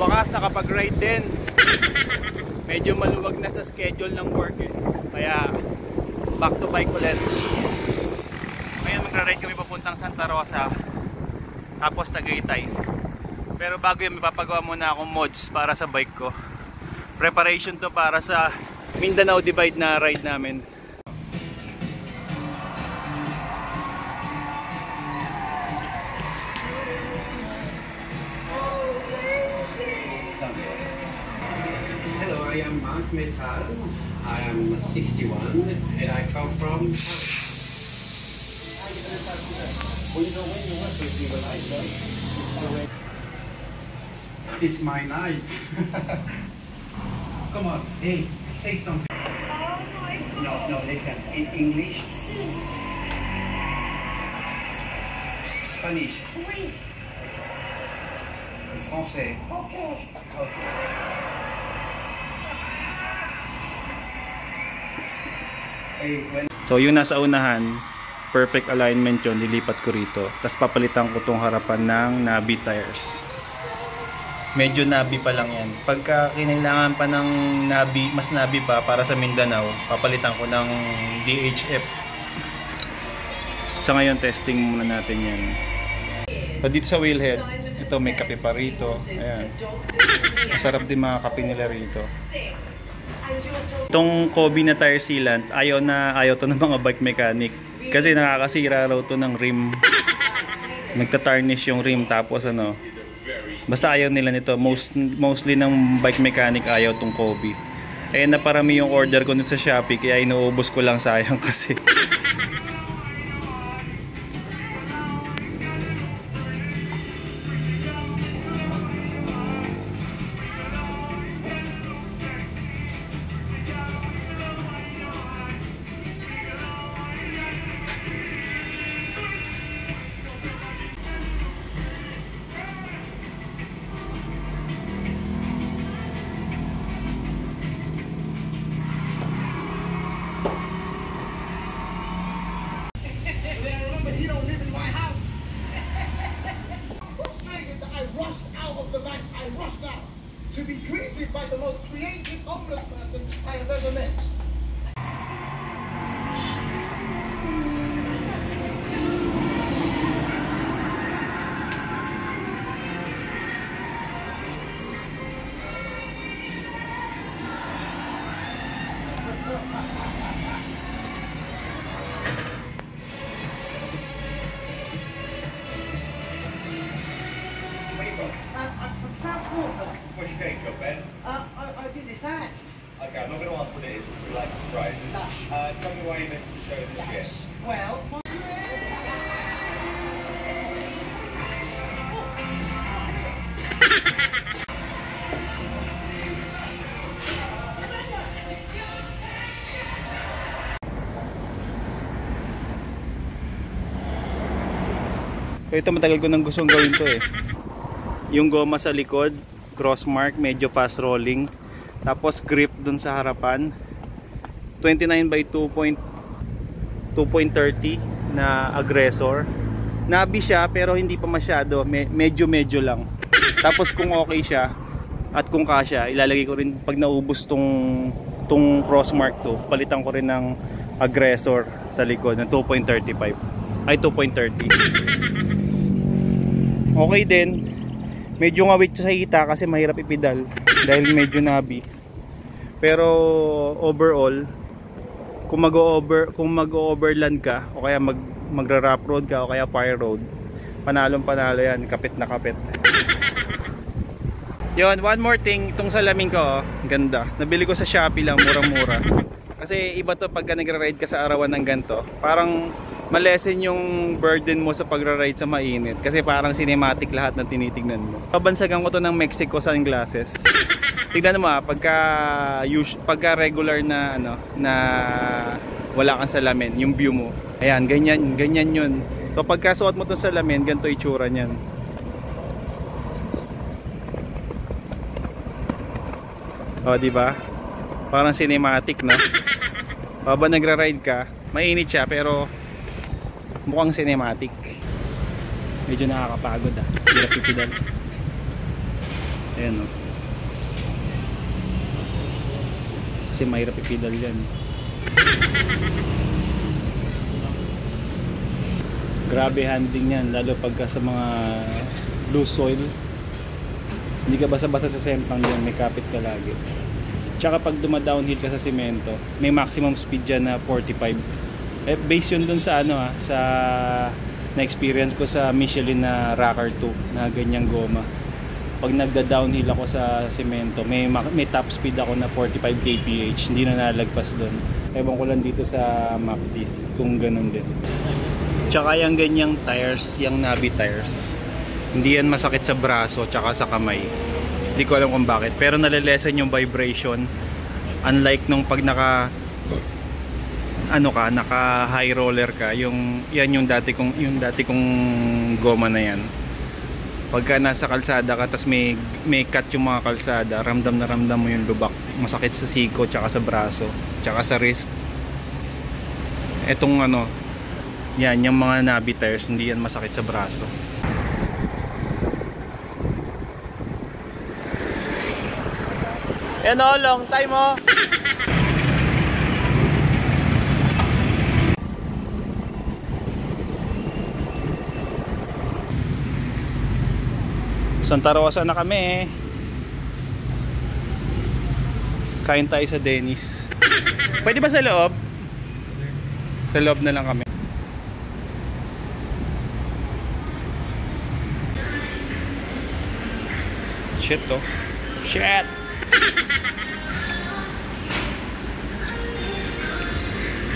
wakas nakapag-ride din. Medyo maluwag na sa schedule ng work eh. Kaya back to bike ulit. Ngayon magra-ride kami papuntang Santa Rosa, tapos Tagaytay. Pero bago yun, may papagawa muna akong mods para sa bike ko. Preparation to para sa Mindanao Divide na ride namin. Hello, I am Mark Metal. I am 61 and I come from Paris. It's my night. Come on, hey, say something. No, listen. In English? Spanish? Oui. Français? Okay. So yung nasa unahan, perfect alignment yun, nilipat ko rito. Tapos papalitan ko tong harapan ng Nabi tires. Medyo Nabi pa lang yan. Pagka kinailangan pa ng Nabi, mas Nabi pa para sa Mindanao, papalitan ko ng DHF. So ngayon testing muna natin yan. So dito sa wheelhead, ito may kape pa rito. Ayan. Masarap din mga kape nila rito. Itong Kobe na tire sealant, ayaw to ng mga bike mechanic. Kasi nakakasira raw to ng rim. Nagtatarnish yung rim, tapos ano, basta ayaw nila nito. Mostly ng bike mechanic ayaw tong Kobe. Eh naparami yung order ko nito sa Shopee, kaya inuubos ko lang, sayang kasi. To be greeted by the most creative homeless person I have ever met. What's your day job, Ben? I did this act. Okay, I'm not going to ask what it is. We like surprises. Tell me why you missed the show this year. Well, So ito, matagal ko nang gustong gawin to eh. Yung goma sa likod, cross mark, medyo fast rolling. Tapos grip dun sa harapan. 29 by 2.30 na aggressor. Nabi siya pero hindi pa masyado, medyo lang. Tapos kung okay siya at kung kasya, ilalagay ko rin pag naubos tong cross mark to, palitan ko rin ng aggressor sa likod ng 2.35 ay 2.30. Okay din. Medyo ngawit sa hita kasi mahirap ipedal dahil medyo nabi. Pero overall, kung mag-overland ka o kaya magra-rough road ka o kaya fire road, panalo yan, kapit na kapit. Yon, one more thing, itong salamin ko, ganda. Nabili ko sa Shopee lang, murang-mura. Kasi iba to pagka nagra-ride ka sa arawan ng ganito. Parang malesen yung burden mo sa pagra-ride sa mainit. Kasi parang cinematic lahat na tinitignan mo. Pabansagan ko to ng Mexico sunglasses. Tignan mo pagka regular na na wala kang salamin, yung view mo. Ayan, ganyan yun. So pagka suot mo tong salamin, ganito itsura niyan. O, di ba? Parang cinematic, no? Habang nagra-ride ka, mainit siya pero mukhang cinematic. Medyo nakakapagod Hirap ipidal. Ayan o. Kasi mahirap ipidal yan. Grabe handling yan, lalo pagka sa mga loose soil. Hindi ka basa-basa sa sempang dyan, may kapit ka lagi. Tsaka pag dumadownhill ka sa simento, may maximum speed dyan na 45. Based yun dun sa sa na-experience ko sa Michelin na Rocker 2 na ganyang goma. Pag nagda-downhill ako sa semento, may top speed ako na 45 kph, hindi na nalagpas doon. Ewan ko lang dito sa Maxxis kung ganun din. Tsaka yung ganyang tires, yung Nabi tires, hindi yan masakit sa braso tsaka sa kamay. Hindi ko alam kung bakit, pero nalilesen yung vibration. Unlike nung pag naka high roller ka, yan yung dati kong goma na yan. Pagka nasa kalsada ka tas may cut yung mga kalsada, ramdam na ramdam mo yung lubak. Masakit sa siko tsaka sa braso tsaka sa wrist. Etong yan yung mga Nabi tires, hindi yan masakit sa braso. Yan o, long time o. Santa Rosa na kami. Kain tayo sa Dennis. Pwede ba sa loob? Sa loob na lang kami. Shit to. Shit.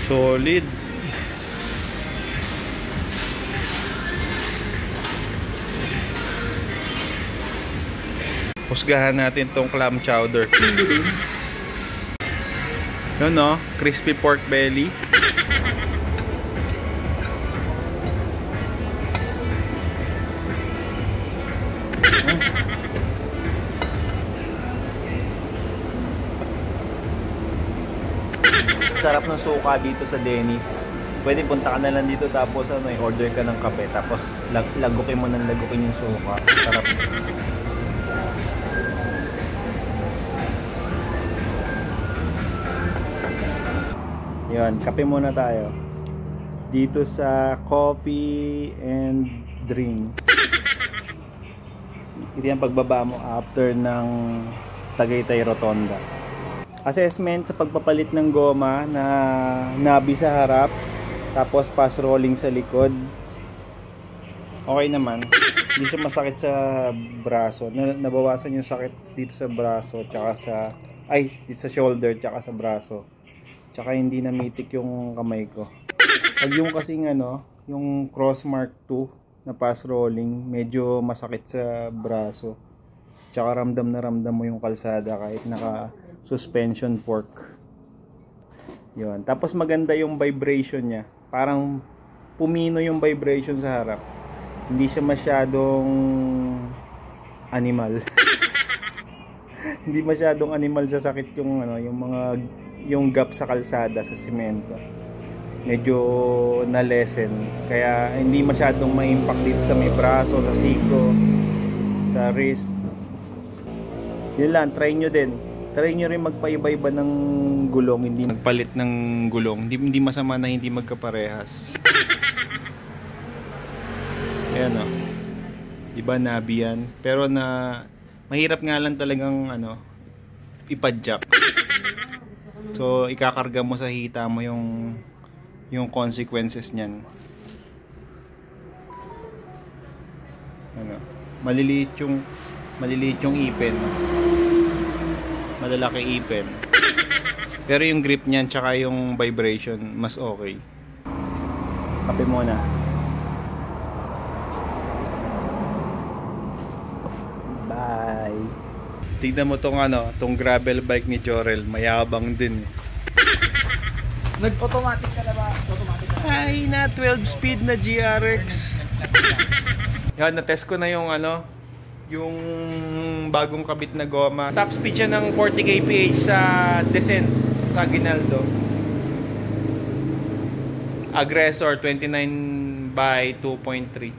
Solid. Husgahan natin tong clam chowder. Yun no, crispy pork belly. Sarap ng suka dito sa Dennis. Pwede punta ka na lang dito tapos order ka ng kape tapos lagukin mo ng lagukin yung suka. Sarap. Yan, kape muna tayo. Dito sa Coffee and Drinks. Ito yung pagbaba mo after ng Tagaytay Rotonda. Assessment sa pagpapalit ng goma na Nabi sa harap tapos pass rolling sa likod. Okay naman. Hindi siya masakit sa braso. Nabawasan yung sakit dito sa braso tsaka dito sa shoulder tsaka sa braso. Tsaka hindi namitik yung kamay ko. Pag yung kasing yung Crossmark 2 na pass rolling, medyo masakit sa braso. Tsaka ramdam na ramdam mo yung kalsada kahit naka suspension fork. Yun. Tapos maganda yung vibration niya. Parang pumino yung vibration sa harap. Hindi siya masyadong animal. Hindi masyadong animal sa sakit yung gap sa kalsada sa semento. Medyo na-lessen. Kaya hindi masyadong ma-impact dito sa may braso, sa siko, sa wrist. Yun lang, try nyo din. Try nyo rin magpaiba-iba ng gulong, hindi magpalit ng gulong. Hindi masama na hindi magkaparehas. Ayan o. Diba Nabi yan? Pero mahirap nga lang talagang ipadjak. So ikakarga mo sa hita mo yung consequences niyan. Maliliit yung ipin. Malalaki ipin. Pero yung grip niyan tsaka yung vibration mas okay. Kape muna. Bye. Tignan mo tong gravel bike ni Jorel, mayabang din. Nag-automatic ka na ba? Automatic ka na. Ay, na 12 speed na GRX. Yan, na-test ko na yung yung bagong kabit na goma. Top speed siya ng 40 kph sa descent sa Aguinaldo. Aggressor 29 by 2.3.